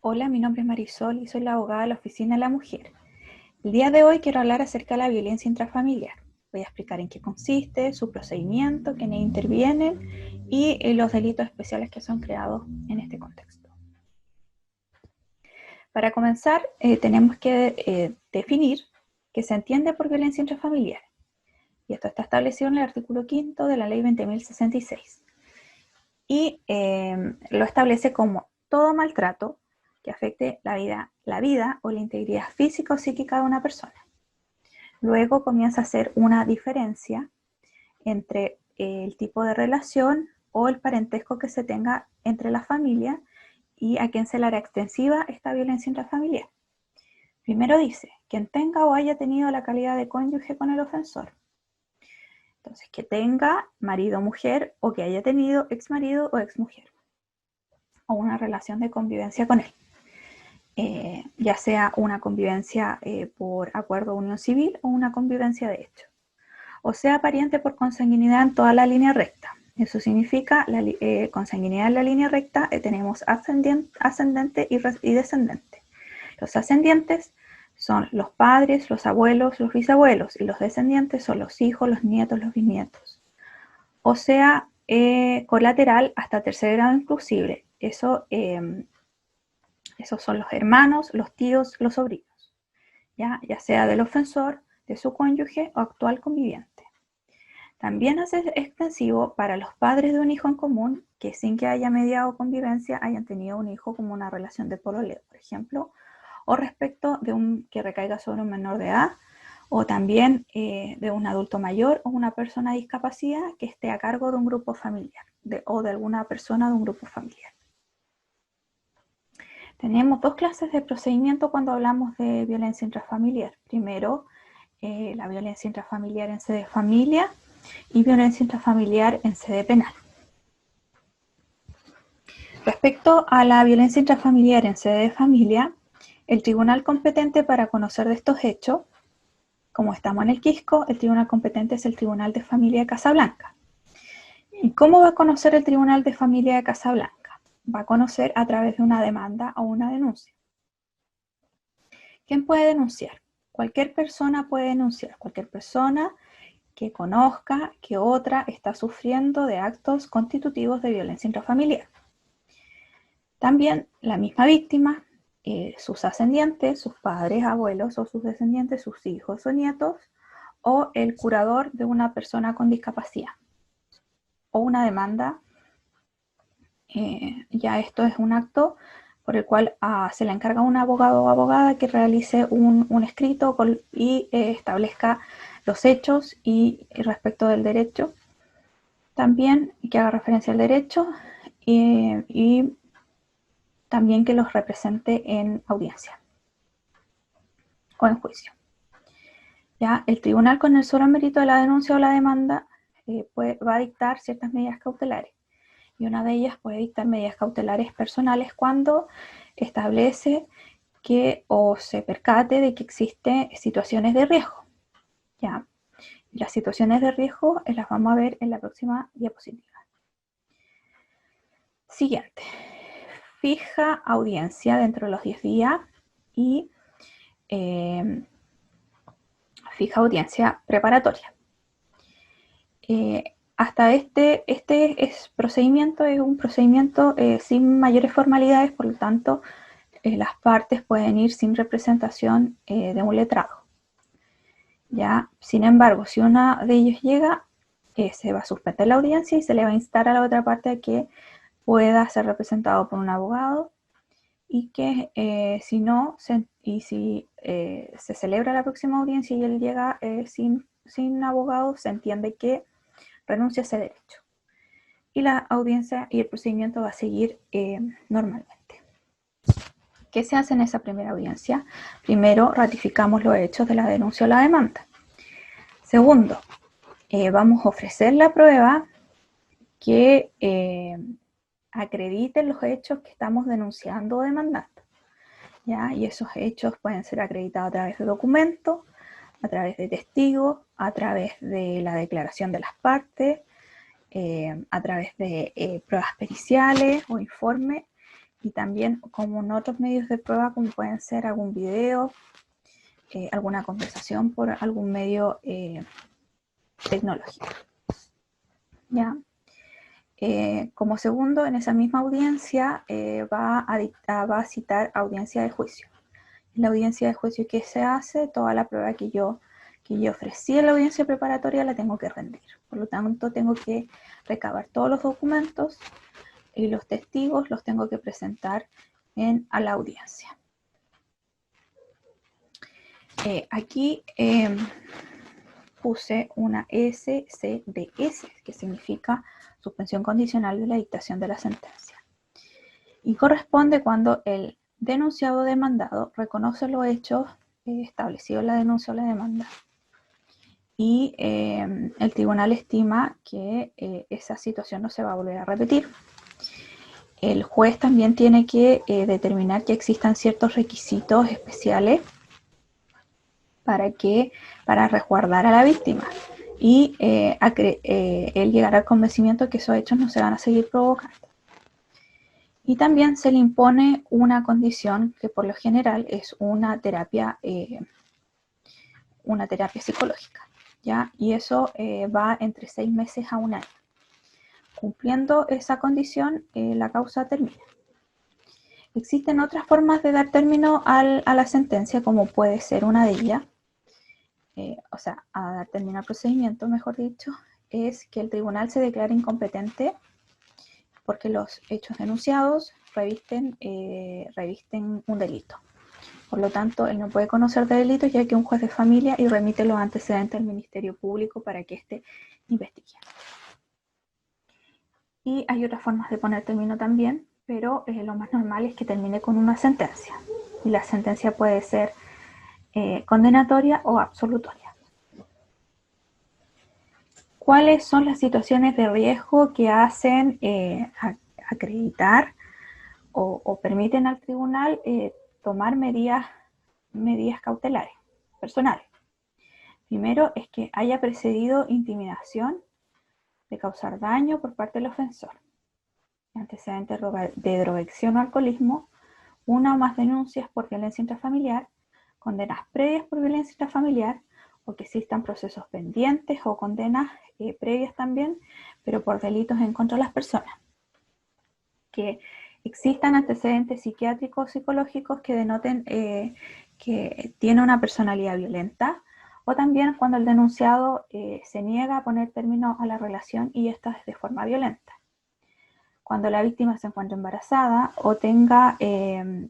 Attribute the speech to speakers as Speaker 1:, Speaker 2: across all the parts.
Speaker 1: Hola, mi nombre es Marisol y soy la abogada de la Oficina de la Mujer. El día de hoy quiero hablar acerca de la violencia intrafamiliar. Voy a explicar en qué consiste, su procedimiento, quiénes intervienen y los delitos especiales que son creados en este contexto. Para comenzar, tenemos que definir qué se entiende por violencia intrafamiliar. Y esto está establecido en el artículo 5 de la Ley 20.066. Y lo establece como todo maltrato que afecte la vida o la integridad física o psíquica de una persona. Luego comienza a hacer una diferencia entre el tipo de relación o el parentesco que se tenga entre la familia y a quién se le hará extensiva esta violencia intrafamiliar. Primero dice, quien tenga o haya tenido la calidad de cónyuge con el ofensor. Entonces, que tenga marido o mujer o que haya tenido ex marido o ex mujer o una relación de convivencia con él. Ya sea una convivencia por acuerdo de unión civil o una convivencia de hecho. O sea, pariente por consanguinidad en toda la línea recta. Eso significa consanguinidad en la línea recta, tenemos ascendente y descendente. Los ascendientes son los padres, los abuelos, los bisabuelos, y los descendientes son los hijos, los nietos, los bisnietos. O sea, colateral hasta tercer grado inclusive. Esos son los hermanos, los tíos, los sobrinos, ya sea del ofensor, de su cónyuge o actual conviviente. También es extensivo para los padres de un hijo en común que sin que haya mediado convivencia hayan tenido un hijo como una relación de pololeo, por ejemplo, o respecto de un que recaiga sobre un menor de edad, o también de un adulto mayor o una persona de discapacidad que esté a cargo de un grupo familiar o de alguna persona de un grupo familiar. Tenemos dos clases de procedimiento cuando hablamos de violencia intrafamiliar. Primero, la violencia intrafamiliar en sede de familia y violencia intrafamiliar en sede penal. Respecto a la violencia intrafamiliar en sede de familia, el tribunal competente para conocer de estos hechos, como estamos en el Quisco, el tribunal competente es el Tribunal de Familia de Casablanca. ¿Y cómo va a conocer el Tribunal de Familia de Casablanca? Va a conocer a través de una demanda o una denuncia. ¿Quién puede denunciar? Cualquier persona puede denunciar, cualquier persona que conozca que otra está sufriendo de actos constitutivos de violencia intrafamiliar. También la misma víctima, sus ascendientes, sus padres, abuelos o sus descendientes, sus hijos o nietos, o el curador de una persona con discapacidad. O una demanda, ya esto es un acto por el cual se le encarga a un abogado o abogada que realice un escrito y establezca los hechos y respecto del derecho. También que haga referencia al derecho y también que los represente en audiencia o en juicio. Ya, el tribunal con el solo mérito de la denuncia o la demanda va a dictar ciertas medidas cautelares. Y una de ellas puede dictar medidas cautelares personales cuando establece que o se percate de que existen situaciones de riesgo. ¿Ya? Las situaciones de riesgo las vamos a ver en la próxima diapositiva. Siguiente. Fija audiencia dentro de los 10 días y fija audiencia preparatoria. Hasta este procedimiento es un procedimiento sin mayores formalidades, por lo tanto, las partes pueden ir sin representación de un letrado. ¿Ya? Sin embargo, si uno de ellos llega, se va a suspender la audiencia y se le va a instar a la otra parte a que pueda ser representado por un abogado y que si se celebra la próxima audiencia y él llega sin abogado, se entiende que renuncia a ese derecho. Y la audiencia y el procedimiento va a seguir normalmente. ¿Qué se hace en esa primera audiencia? Primero, ratificamos los hechos de la denuncia o la demanda. Segundo, vamos a ofrecer la prueba que acredite los hechos que estamos denunciando o demandando. ¿Ya? Y esos hechos pueden ser acreditados a través de documentos, a través de testigos, a través de la declaración de las partes, a través de pruebas periciales o informes y también como en otros medios de prueba, como pueden ser algún video, alguna conversación por algún medio tecnológico. ¿Ya? Como segundo, en esa misma audiencia va a citar audiencia de juicio. En la audiencia de juicio, ¿qué se hace? Toda la prueba que yo ofrecí en la audiencia preparatoria la tengo que rendir. Por lo tanto, tengo que recabar todos los documentos y los testigos los tengo que presentar a la audiencia. Aquí puse una SCDS, que significa suspensión condicional de la dictación de la sentencia. Y corresponde cuando el denunciado o demandado reconoce los hechos establecidos en la denuncia o la demanda y el tribunal estima que esa situación no se va a volver a repetir. El juez también tiene que determinar que existan ciertos requisitos especiales para resguardar a la víctima y él llegará al convencimiento que esos hechos no se van a seguir provocando. Y también se le impone una condición que por lo general es una terapia psicológica, ¿ya? Y eso va entre 6 meses a 1 año. Cumpliendo esa condición, la causa termina. Existen otras formas de dar término a la sentencia, como puede ser una de ellas, a dar término al procedimiento, mejor dicho, es que el tribunal se declare incompetente porque los hechos denunciados revisten un delito. Por lo tanto, él no puede conocer de delitos ya que un juez de familia y remite los antecedentes al Ministerio Público para que éste investigue. Y hay otras formas de poner término también, pero lo más normal es que termine con una sentencia. Y la sentencia puede ser condenatoria o absolutoria. ¿Cuáles son las situaciones de riesgo que hacen acreditar o permiten al tribunal tomar medidas cautelares, personales? Primero es que haya precedido intimidación de causar daño por parte del ofensor, antecedentes de drogadicción o alcoholismo, una o más denuncias por violencia intrafamiliar, condenas previas por violencia intrafamiliar, o que existan procesos pendientes o condenas previas también, pero por delitos en contra de las personas. Que existan antecedentes psiquiátricos o psicológicos que denoten que tiene una personalidad violenta, o también cuando el denunciado se niega a poner término a la relación y esta es de forma violenta. Cuando la víctima se encuentra embarazada o tenga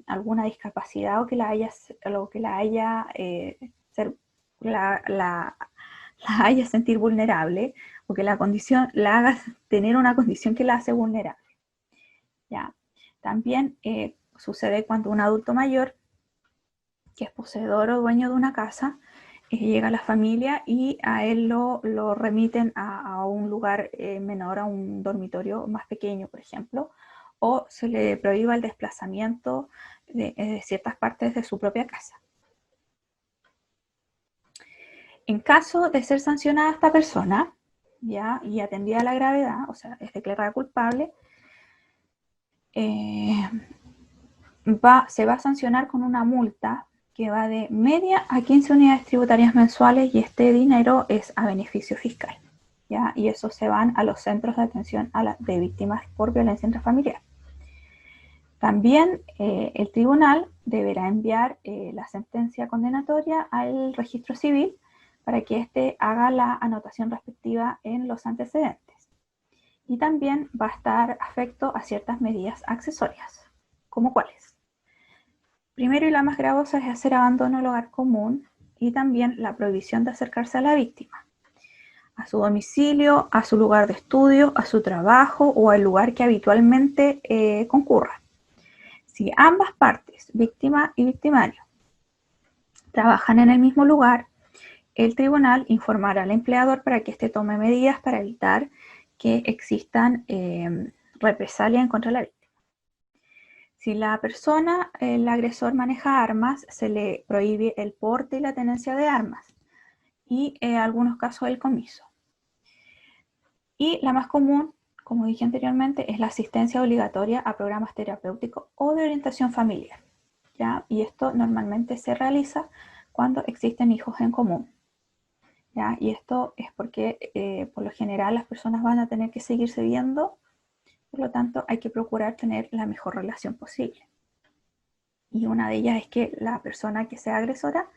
Speaker 1: alguna discapacidad o que la haya sentir vulnerable o que la haga tener una condición que la hace vulnerable. ¿Ya? También sucede cuando un adulto mayor que es poseedor o dueño de una casa llega a la familia y a él lo remiten a un lugar menor, a un dormitorio más pequeño, por ejemplo, o se le prohíba el desplazamiento de ciertas partes de su propia casa. En caso de ser sancionada esta persona, ¿ya? Y atendida a la gravedad, o sea, es declarada culpable, se va a sancionar con una multa que va de media a 15 unidades tributarias mensuales y este dinero es a beneficio fiscal, ¿ya? Y eso se van a los centros de atención de víctimas por violencia intrafamiliar. También el tribunal deberá enviar la sentencia condenatoria al registro civil para que éste haga la anotación respectiva en los antecedentes. Y también va a estar afecto a ciertas medidas accesorias, ¿como cuáles? Primero y la más gravosa es hacer abandono del hogar común y también la prohibición de acercarse a la víctima, a su domicilio, a su lugar de estudio, a su trabajo o al lugar que habitualmente concurra. Si ambas partes, víctima y victimario, trabajan en el mismo lugar, el tribunal informará al empleador para que éste tome medidas para evitar que existan represalias en contra de la víctima. Si la persona, el agresor, maneja armas, se le prohíbe el porte y la tenencia de armas y en algunos casos el comiso. Y la más común, como dije anteriormente, es la asistencia obligatoria a programas terapéuticos o de orientación familiar, ¿ya? Y esto normalmente se realiza cuando existen hijos en común, ¿ya? Y esto es porque por lo general las personas van a tener que seguirse viendo, por lo tanto hay que procurar tener la mejor relación posible. Y una de ellas es que la persona que sea agresora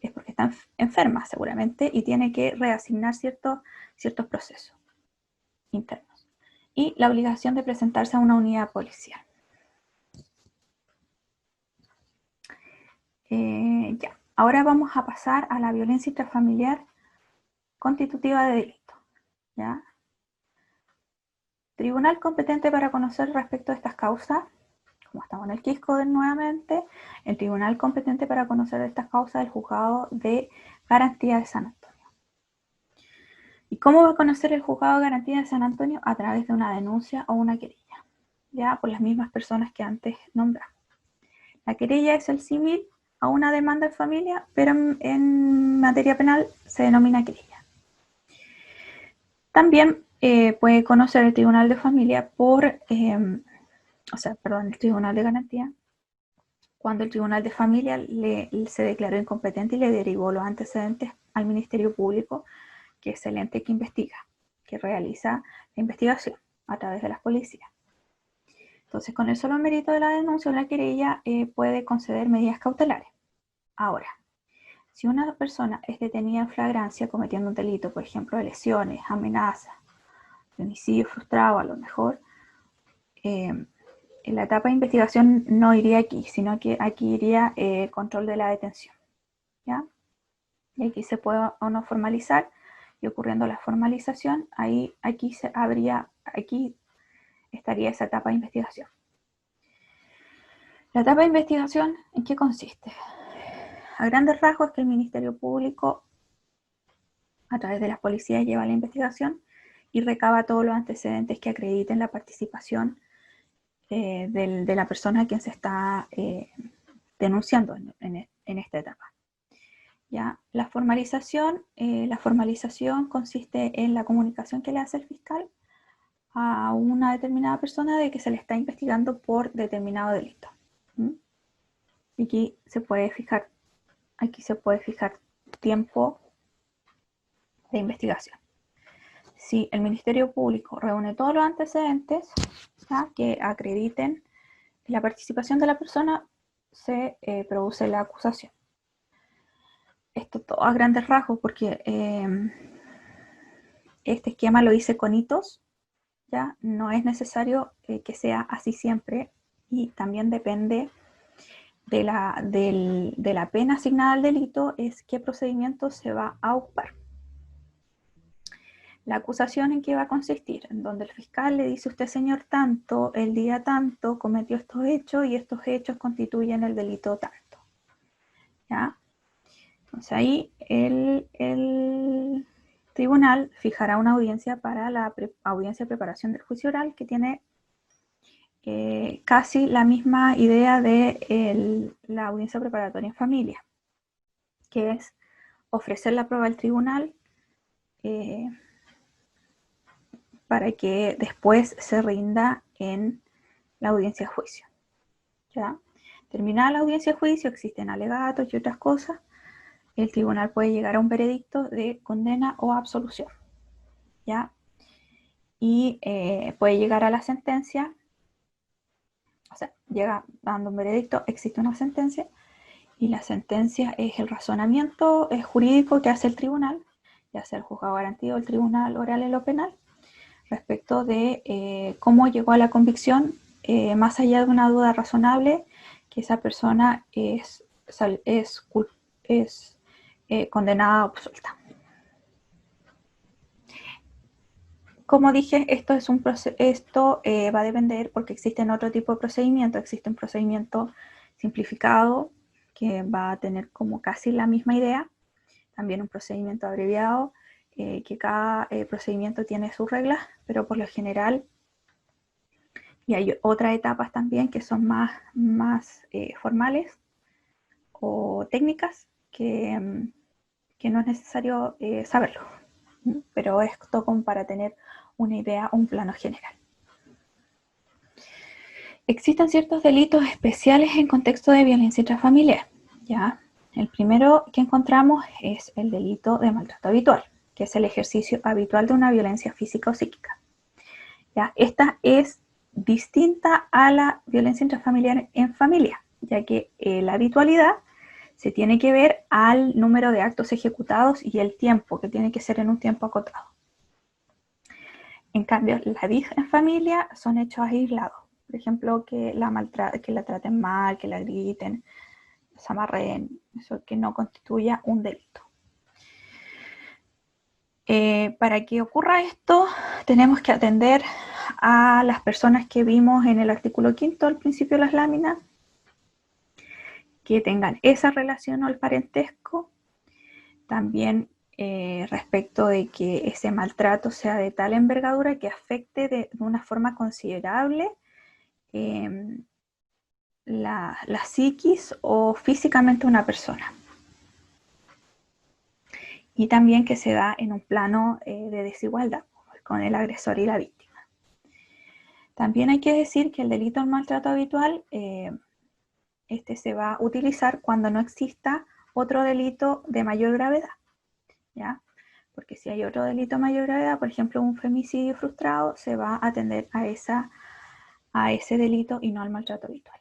Speaker 1: es porque está enferma seguramente y tiene que reasignar ciertos procesos internos. Y la obligación de presentarse a una unidad policial. Ya. Ahora vamos a pasar a la violencia intrafamiliar constitutiva de delito. ¿Ya? Tribunal competente para conocer respecto a estas causas, como estamos en el Quisco nuevamente, el tribunal competente para conocer estas causas es el juzgado de garantía de San Antonio. ¿Y cómo va a conocer el juzgado de garantía de San Antonio? A través de una denuncia o una querella, ya por las mismas personas que antes nombramos. La querella es el símil a una demanda en familia, pero en materia penal se denomina querella. También puede conocer el tribunal de familia el tribunal de garantía, cuando el tribunal de familia se declaró incompetente y le derivó los antecedentes al Ministerio Público, que es el ente que investiga, que realiza la investigación a través de las policías. Entonces, con el solo mérito de la denuncia o la querella puede conceder medidas cautelares. Ahora, si una persona es detenida en flagrancia cometiendo un delito, por ejemplo, de lesiones, amenazas, de homicidio frustrado a lo mejor, en la etapa de investigación no iría aquí, sino que aquí iría control de la detención, ¿ya? Y aquí se puede o no formalizar, y ocurriendo la formalización, aquí estaría esa etapa de investigación. La etapa de investigación, ¿en qué consiste? A grandes rasgos es que el Ministerio Público, a través de las policías, lleva la investigación y recaba todos los antecedentes que acrediten la participación de la persona a quien se está denunciando en esta etapa. ¿Ya? La formalización consiste en la comunicación que le hace el fiscal a una determinada persona de que se le está investigando por determinado delito. Aquí se puede fijar tiempo de investigación. Si el Ministerio Público reúne todos los antecedentes, ¿ya?, que acrediten la participación de la persona, se produce la acusación. Esto todo a grandes rasgos, porque este esquema lo hice con hitos, ¿ya? No es necesario que sea así siempre, y también depende de la pena asignada al delito, es qué procedimiento se va a ocupar. La acusación, ¿en qué va a consistir? En donde el fiscal le dice: usted, señor tanto, el día tanto, cometió estos hechos y estos hechos constituyen el delito tanto. ¿Ya? Entonces ahí el tribunal fijará una audiencia para la audiencia de preparación del juicio oral, que tiene casi la misma idea de la audiencia preparatoria en familia, que es ofrecer la prueba al tribunal para que después se rinda en la audiencia de juicio. ¿Ya? Terminada la audiencia de juicio, existen alegatos y otras cosas, el tribunal puede llegar a un veredicto de condena o absolución, ¿ya? Y puede llegar a la sentencia, o sea, llega dando un veredicto, existe una sentencia, y la sentencia es el razonamiento jurídico que hace el tribunal, ya sea el juzgado garantido o el tribunal oral en lo penal, respecto de cómo llegó a la convicción, más allá de una duda razonable, que esa persona es condenada o absuelta. Como dije, esto va a depender, porque existen otro tipo de procedimientos. Existe un procedimiento simplificado que va a tener como casi la misma idea, también un procedimiento abreviado, que cada procedimiento tiene sus reglas, pero por lo general, y hay otras etapas también que son más formales o técnicas, que no es necesario saberlo, pero esto como para tener una idea o un plano general. Existen ciertos delitos especiales en contexto de violencia intrafamiliar, ¿ya? El primero que encontramos es el delito de maltrato habitual, que es el ejercicio habitual de una violencia física o psíquica, ¿ya? Esta es distinta a la violencia intrafamiliar en familia, ya que la habitualidad se tiene que ver al número de actos ejecutados y el tiempo, que tiene que ser en un tiempo acotado. En cambio, la VIG en familia son hechos aislados. Por ejemplo, que la traten mal, que la griten, se amarren, eso que no constituya un delito. Para que ocurra esto, tenemos que atender a las personas que vimos en el artículo 5 al principio de las láminas, que tengan esa relación o el parentesco. También respecto de que ese maltrato sea de tal envergadura que afecte de una forma considerable la psiquis o físicamente una persona. Y también que se da en un plano de desigualdad con el agresor y la víctima. También hay que decir que el delito del maltrato habitual este se va a utilizar cuando no exista otro delito de mayor gravedad, ¿ya? Porque si hay otro delito de mayor gravedad, por ejemplo un femicidio frustrado, se va a atender a ese delito y no al maltrato habitual.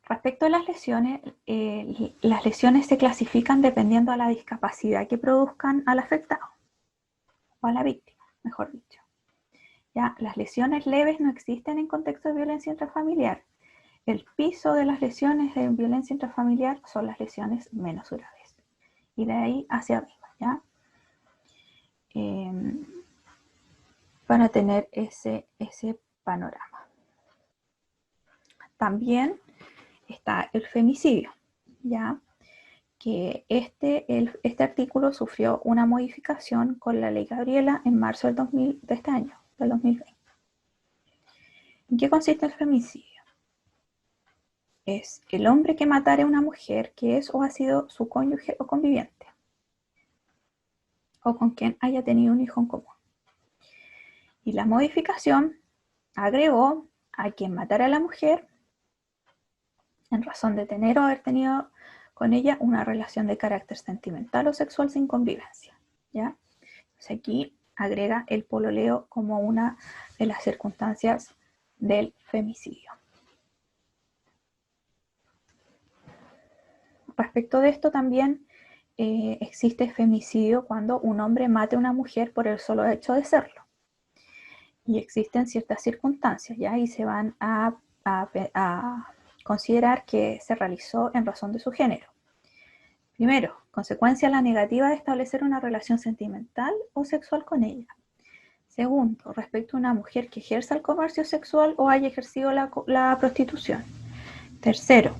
Speaker 1: Respecto a las lesiones se clasifican dependiendo a la discapacidad que produzcan al afectado o a la víctima, mejor dicho. ¿Ya? Las lesiones leves no existen en contexto de violencia intrafamiliar. El piso de las lesiones de violencia intrafamiliar son las lesiones menos graves. Y de ahí hacia arriba, ¿ya? Para tener ese panorama. También está el femicidio, ¿ya? Que este artículo sufrió una modificación con la ley Gabriela en marzo de este año, del 2020. ¿En qué consiste el femicidio? Es el hombre que matare a una mujer que es o ha sido su cónyuge o conviviente, o con quien haya tenido un hijo en común. Y la modificación agregó a quien matara a la mujer en razón de tener o haber tenido con ella una relación de carácter sentimental o sexual sin convivencia, ¿ya? Entonces aquí agrega el pololeo como una de las circunstancias del femicidio. Respecto de esto también existe femicidio cuando un hombre mate a una mujer por el solo hecho de serlo. Y existen ciertas circunstancias, ¿ya? Y se van a considerar que se realizó en razón de su género. Primero, consecuencia la negativa de establecer una relación sentimental o sexual con ella. Segundo, respecto a una mujer que ejerza el comercio sexual o haya ejercido la prostitución. Tercero,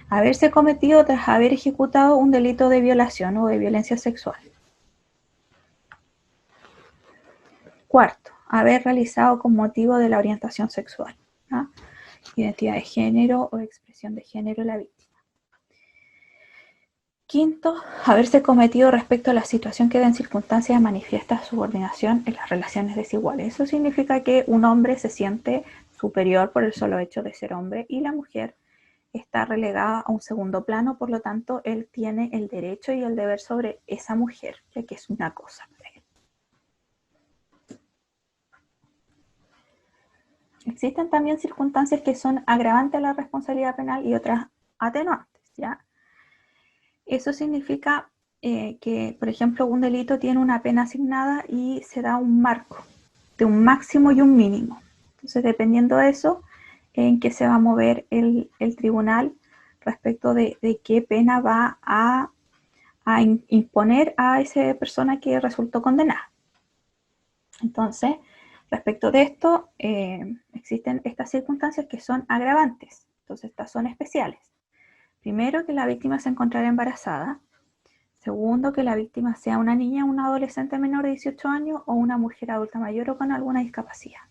Speaker 1: haberse cometido tras haber ejecutado un delito de violación o de violencia sexual. Cuarto, haber realizado con motivo de la orientación sexual, ¿no? Identidad de género o expresión de género de la víctima. Quinto, haberse cometido respecto a la situación que da en circunstancias de manifiesta subordinación en las relaciones desiguales. Eso significa que un hombre se siente superior por el solo hecho de ser hombre y la mujer está relegada a un segundo plano, por lo tanto, él tiene el derecho y el deber sobre esa mujer, ya que es una cosa para él. Existen también circunstancias que son agravantes a la responsabilidad penal y otras atenuantes, ¿ya? Eso significa que, por ejemplo, un delito tiene una pena asignada y se da un marco de un máximo y un mínimo. Entonces, dependiendo de eso, en qué se va a mover el tribunal respecto de qué pena va a imponer a esa persona que resultó condenada. Entonces, respecto de esto, existen estas circunstancias que son agravantes. Entonces, estas son especiales. Primero, que la víctima se encontrara embarazada. Segundo, que la víctima sea una niña, una adolescente menor de 18 años o una mujer adulta mayor o con alguna discapacidad.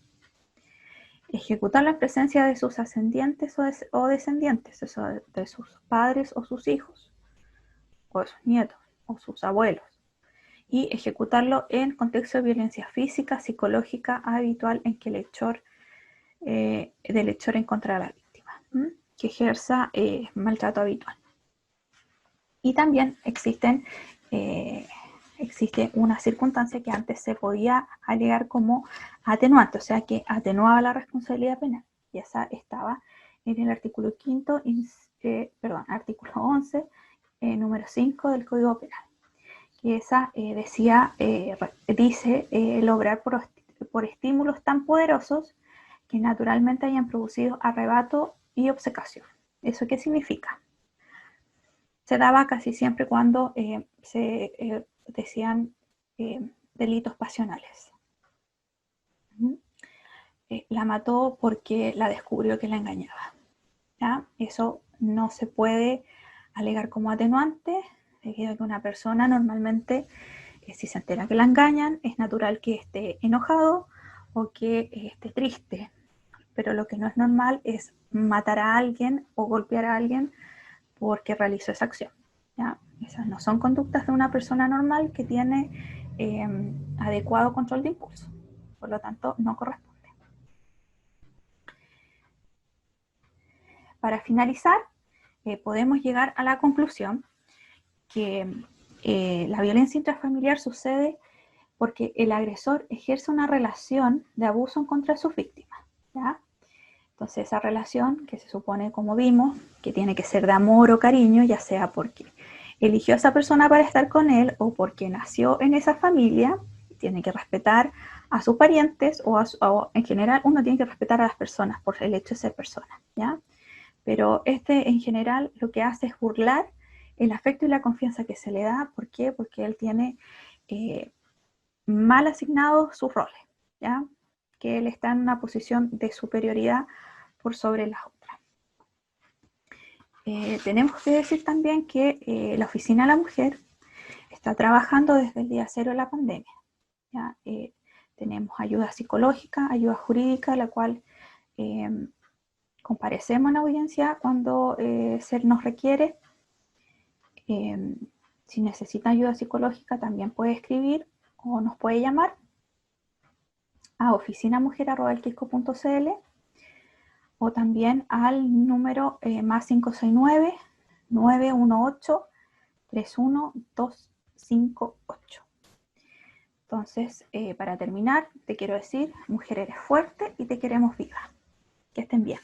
Speaker 1: Ejecutarla en presencia de sus ascendientes o descendientes, eso de sus padres o sus hijos, o de sus nietos o sus abuelos. y ejecutarlo en contexto de violencia física, psicológica, habitual en que del hechor en contra de la víctima, que ejerza maltrato habitual. Y también existe una circunstancia que antes se podía alegar como atenuante, o sea que atenuaba la responsabilidad penal, y esa estaba en el artículo 11, número 5 del Código Penal. Y esa dice lograr por estímulos tan poderosos que naturalmente hayan producido arrebato y obcecación. ¿Eso qué significa? Se daba casi siempre cuando se decían delitos pasionales. La mató porque la descubrió que la engañaba. ¿Ya? Eso no se puede alegar como atenuante, debido a que una persona normalmente, si se entera que la engañan, es natural que esté enojado o que esté triste. Pero lo que no es normal es matar a alguien o golpear a alguien porque realizó esa acción. ¿Ya? Esas no son conductas de una persona normal que tiene adecuado control de impulso. Por lo tanto, no corresponde. Para finalizar, podemos llegar a la conclusión que la violencia intrafamiliar sucede porque el agresor ejerce una relación de abuso en contra de sus víctimas. ¿Ya? Entonces esa relación, que se supone, como vimos, que tiene que ser de amor o cariño, ya sea porque eligió a esa persona para estar con él o porque nació en esa familia, tiene que respetar a sus parientes o en general uno tiene que respetar a las personas por el hecho de ser persona, ¿ya? Pero en general lo que hace es burlar el afecto y la confianza que se le da. ¿Por qué? Porque él tiene mal asignados sus roles, ¿ya? Que él está en una posición de superioridad por sobre las otras. Tenemos que decir también que la Oficina de la Mujer está trabajando desde el día cero de la pandemia. ¿Ya? Tenemos ayuda psicológica, ayuda jurídica, la cual comparecemos en audiencia cuando se nos requiere. Si necesita ayuda psicológica, también puede escribir o nos puede llamar a oficinamujer@elquisco.cl o también al número más 569-918-31258. Entonces, para terminar, te quiero decir, mujer, eres fuerte y te queremos viva. Que estén bien.